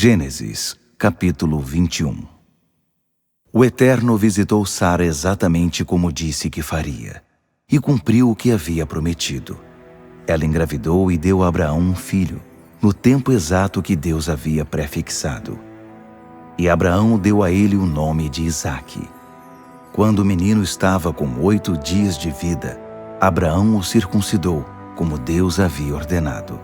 Gênesis, capítulo 21. O Eterno visitou Sara exatamente como disse que faria, e cumpriu o que havia prometido. Ela engravidou e deu a Abraão um filho, no tempo exato que Deus havia prefixado. E Abraão deu a ele o nome de Isaque. Quando o menino estava com 8 dias de vida, Abraão o circuncidou, como Deus havia ordenado.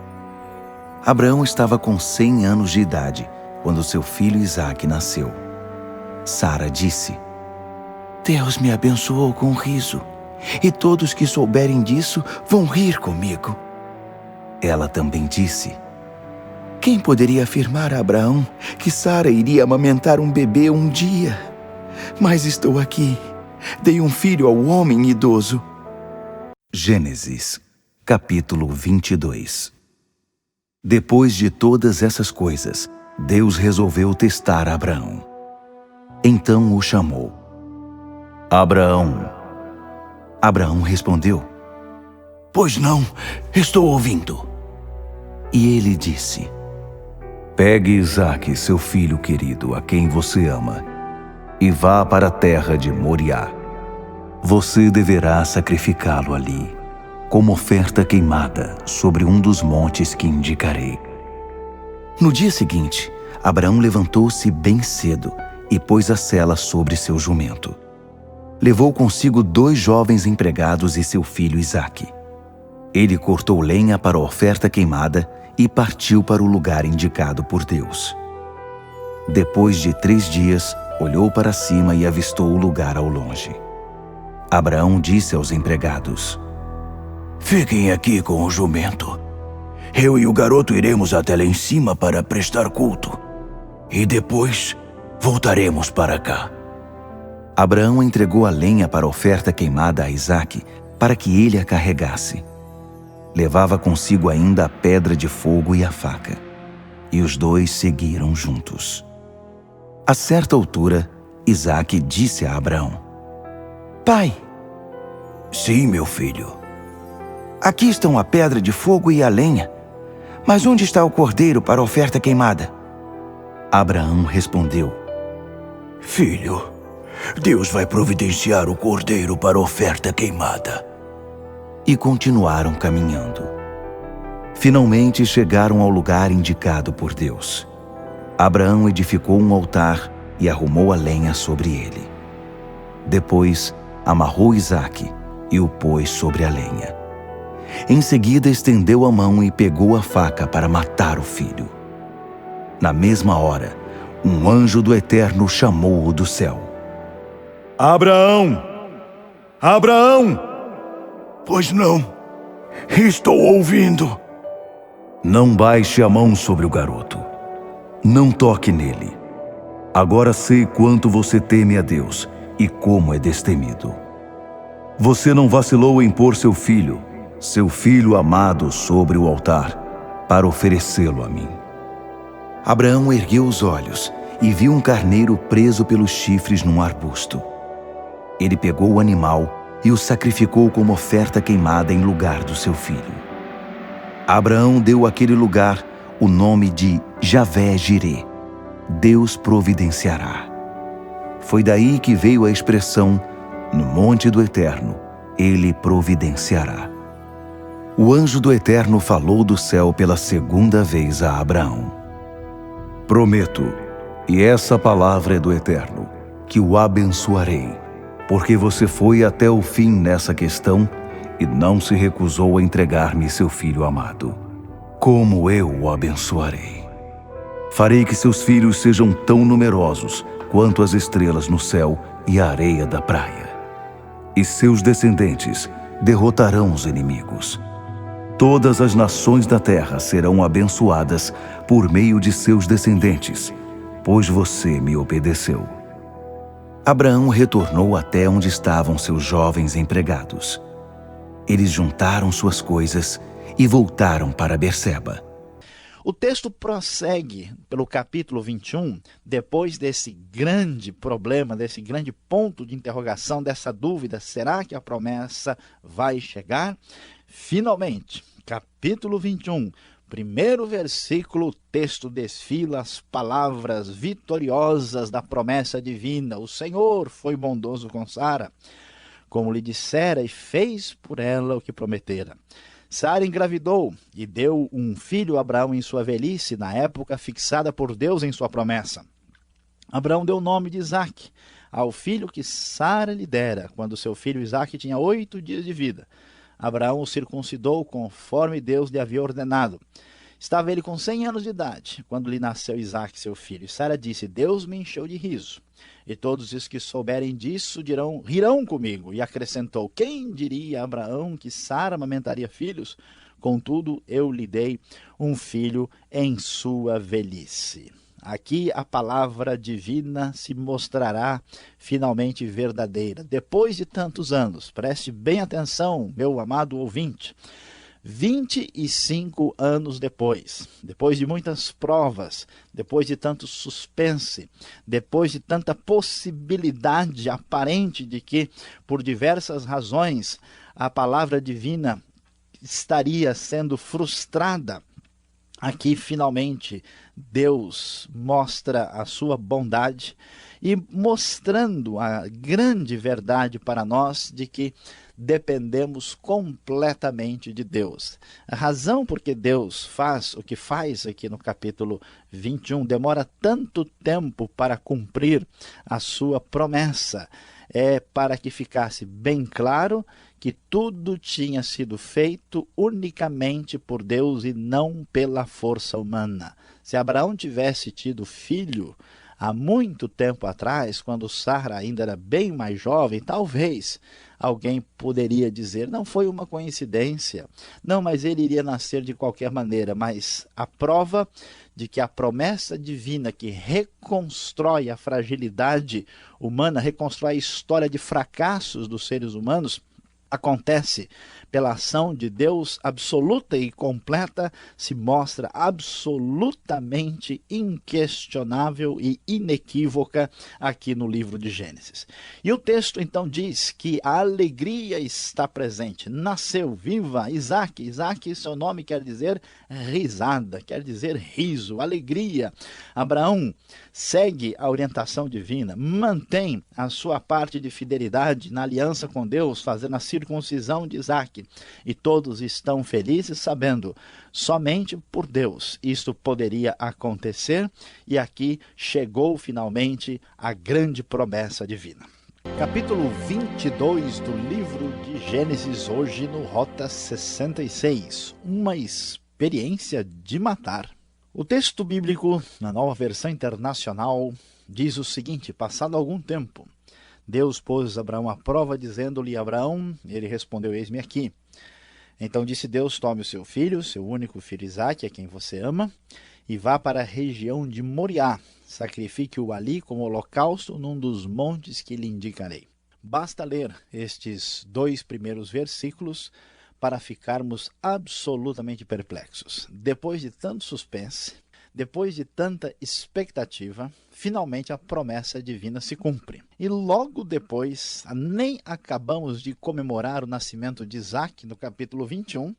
Abraão estava com 100 anos de idade, quando seu filho Isaque nasceu. Sara disse: Deus me abençoou com riso, e todos que souberem disso vão rir comigo. Ela também disse: Quem poderia afirmar a Abraão que Sara iria amamentar um bebê um dia? Mas estou aqui, dei um filho ao homem idoso. Gênesis, capítulo 22. Depois de todas essas coisas, Deus resolveu testar Abraão. Então o chamou. Abraão. Abraão respondeu: Pois não, estou ouvindo. E ele disse: Pegue Isaque, seu filho querido, a quem você ama, e vá para a terra de Moriá. Você deverá sacrificá-lo ali, como oferta queimada, sobre um dos montes que indicarei. No dia seguinte, Abraão levantou-se bem cedo e pôs a sela sobre seu jumento. Levou consigo 2 jovens empregados e seu filho Isaque. Ele cortou lenha para a oferta queimada e partiu para o lugar indicado por Deus. Depois de 3 dias, olhou para cima e avistou o lugar ao longe. Abraão disse aos empregados: Fiquem aqui com o jumento. Eu e o garoto iremos até lá em cima para prestar culto. E depois voltaremos para cá. Abraão entregou a lenha para a oferta queimada a Isaque, para que ele a carregasse. Levava consigo ainda a pedra de fogo e a faca. E os 2 seguiram juntos. A certa altura, Isaque disse a Abraão: Pai. Sim, meu filho. Aqui estão a pedra de fogo e a lenha. Mas onde está o cordeiro para a oferta queimada? Abraão respondeu: Filho, Deus vai providenciar o cordeiro para a oferta queimada. E continuaram caminhando. Finalmente chegaram ao lugar indicado por Deus. Abraão edificou um altar e arrumou a lenha sobre ele. Depois, amarrou Isaque e o pôs sobre a lenha. Em seguida, estendeu a mão e pegou a faca para matar o filho. Na mesma hora, um anjo do Eterno chamou-o do céu. Abraão! Abraão! Pois não, estou ouvindo. Não baixe a mão sobre o garoto. Não toque nele. Agora sei quanto você teme a Deus e como é destemido. Você não vacilou em pôr seu filho amado, sobre o altar, para oferecê-lo a mim. Abraão ergueu os olhos e viu um carneiro preso pelos chifres num arbusto. Ele pegou o animal e o sacrificou como oferta queimada em lugar do seu filho. Abraão deu àquele lugar o nome de Javé-Jirê, Deus providenciará. Foi daí que veio a expressão: no monte do Eterno, ele providenciará. O anjo do Eterno falou do céu pela 2ª vez a Abraão: Prometo, e essa palavra é do Eterno, que o abençoarei, porque você foi até o fim nessa questão e não se recusou a entregar-me seu filho amado. Como eu o abençoarei? Farei que seus filhos sejam tão numerosos quanto as estrelas no céu e a areia da praia. E seus descendentes derrotarão os inimigos. Todas as nações da terra serão abençoadas por meio de seus descendentes, pois você me obedeceu. Abraão retornou até onde estavam seus jovens empregados. Eles juntaram suas coisas e voltaram para Berseba. O texto prossegue pelo capítulo 21, depois desse grande problema, desse grande ponto de interrogação, dessa dúvida: será que a promessa vai chegar? Finalmente, capítulo 21 primeiro versículo, o texto desfila as palavras vitoriosas da promessa divina. O Senhor foi bondoso com Sara, como lhe dissera, e fez por ela o que prometera. Sara engravidou e deu um filho a Abraão em sua velhice, na época fixada por Deus em sua promessa. Abraão deu o nome de Isaque ao filho que Sara lhe dera, quando seu filho Isaque tinha 8 dias de vida. Abraão o circuncidou conforme Deus lhe havia ordenado. Estava ele com 100 anos de idade, quando lhe nasceu Isaque, seu filho. E Sara disse, Deus me encheu de riso. E todos os que souberem disso rirão comigo. E acrescentou, quem diria a Abraão que Sara amamentaria filhos? Contudo, eu lhe dei um filho em sua velhice. Aqui a palavra divina se mostrará finalmente verdadeira. Depois de tantos anos, preste bem atenção, meu amado ouvinte, 25 anos depois de muitas provas, depois de tanto suspense, depois de tanta possibilidade aparente de que, por diversas razões, a palavra divina estaria sendo frustrada, aqui finalmente Deus mostra a sua bondade e mostrando a grande verdade para nós de que dependemos completamente de Deus. A razão por que Deus faz o que faz aqui no capítulo 21, demora tanto tempo para cumprir a sua promessa, é para que ficasse bem claro que tudo tinha sido feito unicamente por Deus e não pela força humana. Se Abraão tivesse tido filho há muito tempo atrás, quando Sara ainda era bem mais jovem, talvez alguém poderia dizer, não foi uma coincidência, não, mas ele iria nascer de qualquer maneira. Mas a prova de que a promessa divina que reconstrói a fragilidade humana, reconstrói a história de fracassos dos seres humanos, acontece pela ação de Deus absoluta e completa, se mostra absolutamente inquestionável e inequívoca aqui no livro de Gênesis. E o texto então diz que a alegria está presente. Nasceu, viva, Isaque. Isaque, seu nome quer dizer risada, quer dizer riso, alegria. Abraão segue a orientação divina, mantém a sua parte de fidelidade na aliança com Deus, fazendo a circuncisão de Isaque. E todos estão felizes sabendo, somente por Deus isto poderia acontecer, e aqui chegou finalmente a grande promessa divina. Capítulo 22 do livro de Gênesis, hoje no Rota 66, uma experiência de matar. O texto bíblico, na Nova Versão Internacional, diz o seguinte, passado algum tempo, Deus pôs Abraão à prova, dizendo-lhe, Abraão, ele respondeu, eis-me aqui. Então disse Deus, tome o seu filho, seu único filho Isaque, a quem você ama, e vá para a região de Moriá, sacrifique-o ali como holocausto num dos montes que lhe indicarei. Basta ler estes 2 primeiros versículos para ficarmos absolutamente perplexos. Depois de tanto suspense, depois de tanta expectativa, finalmente a promessa divina se cumpre. E logo depois, nem acabamos de comemorar o nascimento de Isaque no capítulo 21,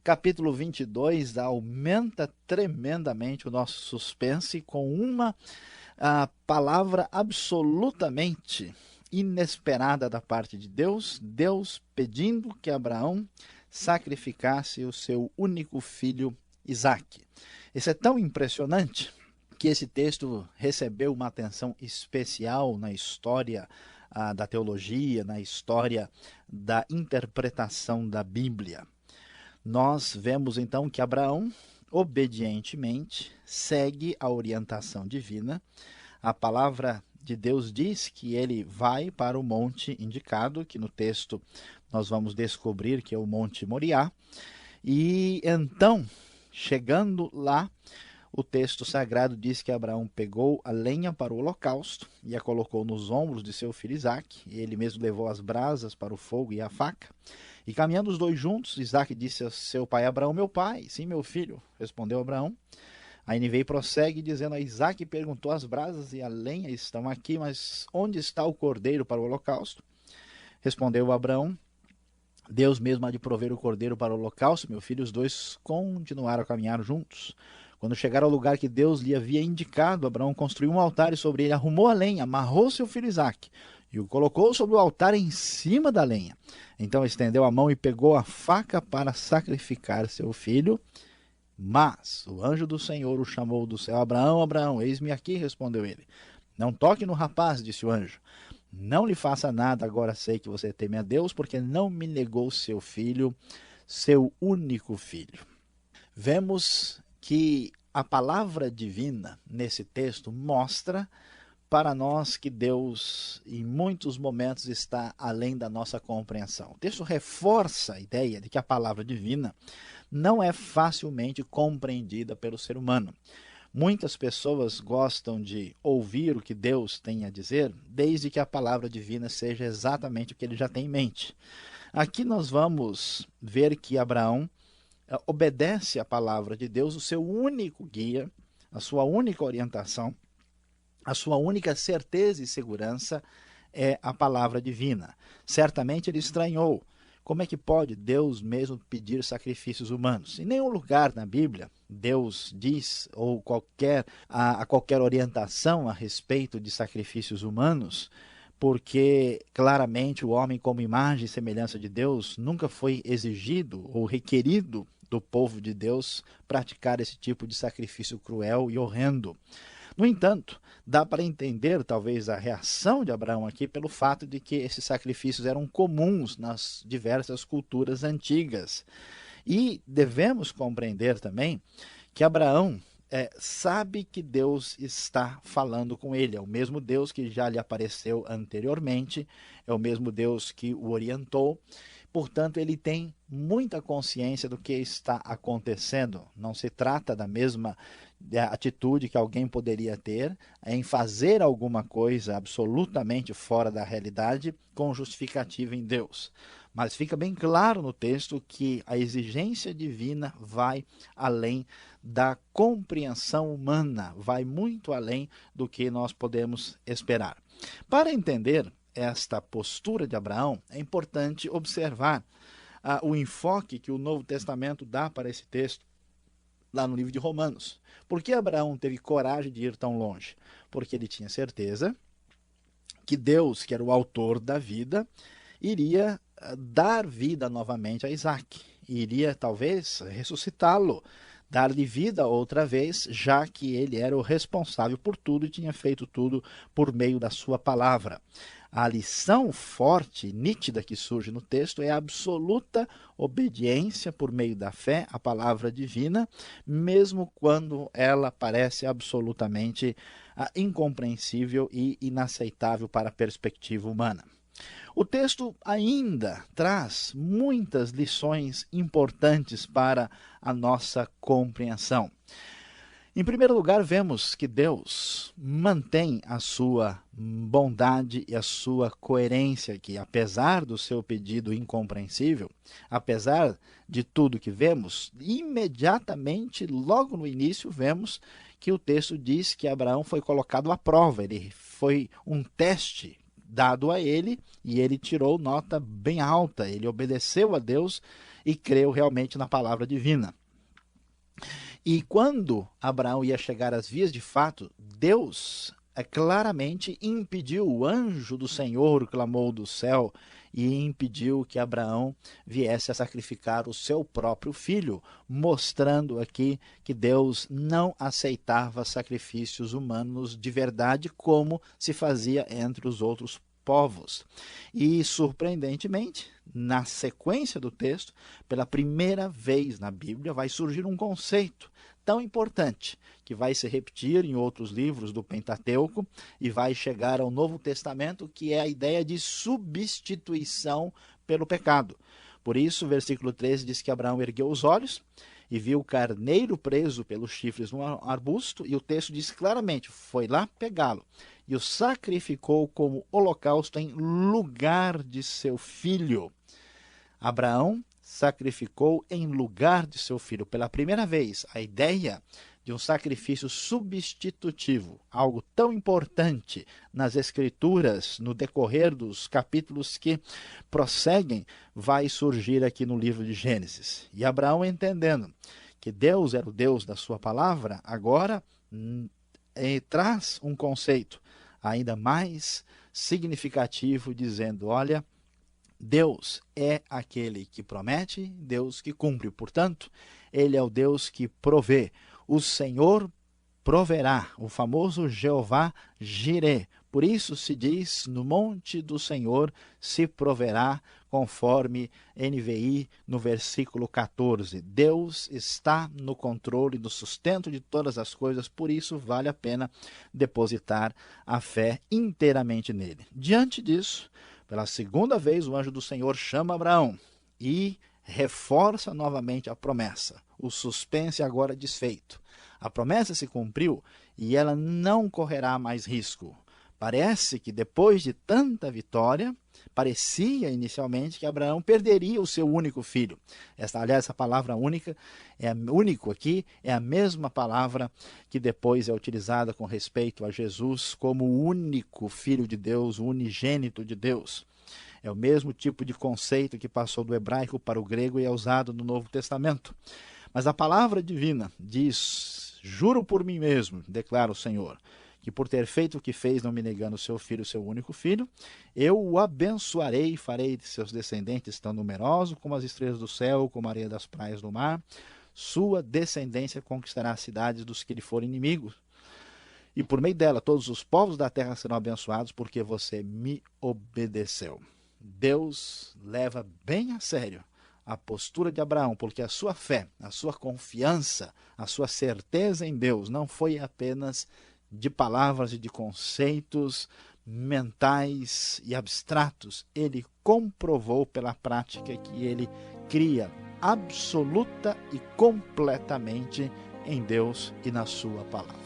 capítulo 22 aumenta tremendamente o nosso suspense com uma palavra absolutamente inesperada da parte de Deus, Deus pedindo que Abraão sacrificasse o seu único filho Isaque. Isso é tão impressionante que esse texto recebeu uma atenção especial na história da teologia, na história da interpretação da Bíblia. Nós vemos então que Abraão, obedientemente, segue a orientação divina. A palavra de Deus diz que ele vai para o monte indicado, que no texto nós vamos descobrir que é o Monte Moriá. E então, chegando lá, o texto sagrado diz que Abraão pegou a lenha para o holocausto e a colocou nos ombros de seu filho Isaque. E ele mesmo levou as brasas para o fogo e a faca. E caminhando os dois juntos, Isaque disse a seu pai Abraão, meu pai, sim, meu filho, respondeu Abraão. A NVI prossegue dizendo, a Isaque perguntou, as brasas e a lenha estão aqui, mas onde está o cordeiro para o holocausto? Respondeu Abraão, Deus mesmo há de prover o cordeiro para o holocausto, meu filho. Os dois continuaram a caminhar juntos. Quando chegaram ao lugar que Deus lhe havia indicado, Abraão construiu um altar e sobre ele arrumou a lenha, amarrou seu filho Isaque e o colocou sobre o altar em cima da lenha. Então estendeu a mão e pegou a faca para sacrificar seu filho. Mas o anjo do Senhor o chamou do céu. Abraão, Abraão, eis-me aqui, respondeu ele. Não toque no rapaz, disse o anjo. Não lhe faça nada, agora sei que você teme a Deus, porque não me negou seu filho, seu único filho. Vemos que a palavra divina nesse texto mostra para nós que Deus, em muitos momentos, está além da nossa compreensão. O texto reforça a ideia de que a palavra divina não é facilmente compreendida pelo ser humano. Muitas pessoas gostam de ouvir o que Deus tem a dizer, desde que a palavra divina seja exatamente o que ele já tem em mente. Aqui nós vamos ver que Abraão obedece à palavra de Deus, o seu único guia, a sua única orientação, a sua única certeza e segurança é a palavra divina. Certamente ele estranhou. Como é que pode Deus mesmo pedir sacrifícios humanos? Em nenhum lugar na Bíblia Deus diz, ou a qualquer orientação a respeito de sacrifícios humanos, porque claramente o homem, como imagem e semelhança de Deus, nunca foi exigido ou requerido do povo de Deus praticar esse tipo de sacrifício cruel e horrendo. No entanto, dá para entender talvez a reação de Abraão aqui pelo fato de que esses sacrifícios eram comuns nas diversas culturas antigas. E devemos compreender também que Abraão sabe que Deus está falando com ele. É o mesmo Deus que já lhe apareceu anteriormente, é o mesmo Deus que o orientou. Portanto, ele tem muita consciência do que está acontecendo. Não se trata da mesma atitude que alguém poderia ter em fazer alguma coisa absolutamente fora da realidade com justificativa em Deus. Mas fica bem claro no texto que a exigência divina vai além da compreensão humana, vai muito além do que nós podemos esperar. Para entender esta postura de Abraão, é importante observar o enfoque que o Novo Testamento dá para esse texto lá no livro de Romanos. Por que Abraão teve coragem de ir tão longe? Porque ele tinha certeza que Deus, que era o autor da vida, iria dar vida novamente a Isaque, iria talvez ressuscitá-lo, dar-lhe vida outra vez, já que ele era o responsável por tudo e tinha feito tudo por meio da sua palavra. A lição forte e nítida que surge no texto é a absoluta obediência por meio da fé à palavra divina, mesmo quando ela parece absolutamente incompreensível e inaceitável para a perspectiva humana. O texto ainda traz muitas lições importantes para a nossa compreensão. Em primeiro lugar, vemos que Deus mantém a sua bondade e a sua coerência aqui, apesar do seu pedido incompreensível, apesar de tudo que vemos, imediatamente, logo no início, vemos que o texto diz que Abraão foi colocado à prova, ele foi um teste dado a ele, e ele tirou nota bem alta, ele obedeceu a Deus e creu realmente na palavra divina. E quando Abraão ia chegar às vias de fato, Deus claramente impediu, o anjo do Senhor clamou do céu e impediu que Abraão viesse a sacrificar o seu próprio filho, mostrando aqui que Deus não aceitava sacrifícios humanos de verdade como se fazia entre os outros povos. E, surpreendentemente, na sequência do texto, pela primeira vez na Bíblia, vai surgir um conceito tão importante, que vai se repetir em outros livros do Pentateuco e vai chegar ao Novo Testamento, que é a ideia de substituição pelo pecado. Por isso, o versículo 13 diz que Abraão ergueu os olhos e viu o carneiro preso pelos chifres no arbusto, e o texto diz claramente, foi lá pegá-lo e o sacrificou como holocausto em lugar de seu filho. Abraão sacrificou em lugar de seu filho. Pela primeira vez, a ideia de de um sacrifício substitutivo, algo tão importante nas Escrituras, no decorrer dos capítulos que prosseguem, vai surgir aqui no livro de Gênesis. E Abraão, entendendo que Deus era o Deus da sua palavra, agora traz um conceito ainda mais significativo, dizendo: olha, Deus é aquele que promete, Deus que cumpre. Portanto, ele é o Deus que provê. O Senhor proverá, o famoso Jeová Jireh. Por isso se diz: no monte do Senhor se proverá, conforme NVI no versículo 14. Deus está no controle do sustento de todas as coisas, por isso vale a pena depositar a fé inteiramente nele. Diante disso, pela segunda vez, o anjo do Senhor chama Abraão e reforça novamente a promessa. O suspense agora desfeito. A promessa se cumpriu e ela não correrá mais risco. Parece que depois de tanta vitória, parecia inicialmente que Abraão perderia o seu único filho. Essa palavra única, único aqui, é a mesma palavra que depois é utilizada com respeito a Jesus como o único filho de Deus, o unigênito de Deus. É o mesmo tipo de conceito que passou do hebraico para o grego e é usado no Novo Testamento. Mas a palavra divina diz: juro por mim mesmo, declara o Senhor, que por ter feito o que fez, não me negando o seu filho, o seu único filho, eu o abençoarei e farei de seus descendentes tão numerosos como as estrelas do céu, como a areia das praias do mar. Sua descendência conquistará as cidades dos que lhe forem inimigos. E por meio dela todos os povos da terra serão abençoados, porque você me obedeceu. Deus leva bem a sério a postura de Abraão, porque a sua fé, a sua confiança, a sua certeza em Deus não foi apenas de palavras e de conceitos mentais e abstratos. Ele comprovou pela prática que ele cria absoluta e completamente em Deus e na sua palavra.